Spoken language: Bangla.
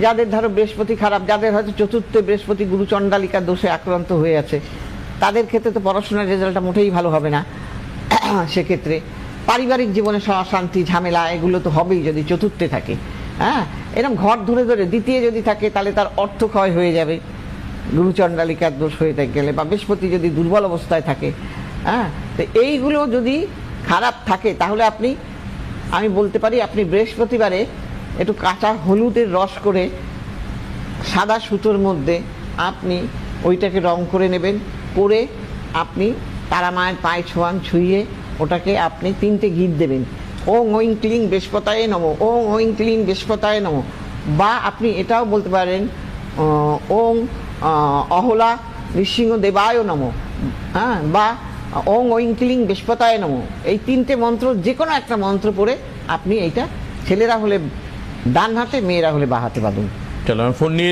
যাদের ধরো বৃহস্পতি খারাপ, যাদের হয়তো চতুর্থে বৃহস্পতি গুরু চণ্ডালিকা দোষে আক্রান্ত হয়ে আছে, তাদের ক্ষেত্রে তো পড়াশোনার রেজাল্টটা মোটেই ভালো হবে না। সেক্ষেত্রে পারিবারিক জীবনে অশান্তি ঝামেলা এগুলো তো হবেই যদি চতুর্থে থাকে। হ্যাঁ, এরকম ঘর ধরে ধরে দ্বিতীয় যদি থাকে তাহলে তার অর্থ ক্ষয় হয়ে যাবে গুরু চণ্ডালিকার দোষ হয়ে গেলে, বা বৃহস্পতি যদি দুর্বল অবস্থায় থাকে। হ্যাঁ, তো এইগুলো যদি খারাপ থাকে তাহলে আমি বলতে পারি আপনি বৃহস্পতিবারে একটু কাঁচা হলুদের রস করে সাদা সুতোর মধ্যে আপনি ওইটাকে রং করে নেবেন, করে আপনি তারা মায়ের পায়ে ছুঁয়ে ওটাকে আপনি 3টে গীত দেবেন, ওং ঐং ক্লিং বৃহস্পতায় নমঃ, ওং ঐং ক্লিং বৃহস্পতায় নমঃ। বা আপনি এটাও বলতে পারেন ওং অহলা নৃসিংহ দেবায় নমঃ। হ্যাঁ, বা ওং ঐং ক্লিং বৃহস্পতায় নমঃ। এই 3টে মন্ত্র যে কোনো একটা মন্ত্র পড়ে আপনি এইটা ছেলেরা হলে ডান হাতে, মেয়েরা হলে বাঁ হাতে বাঁধুন। চলো, ফোন নিয়ে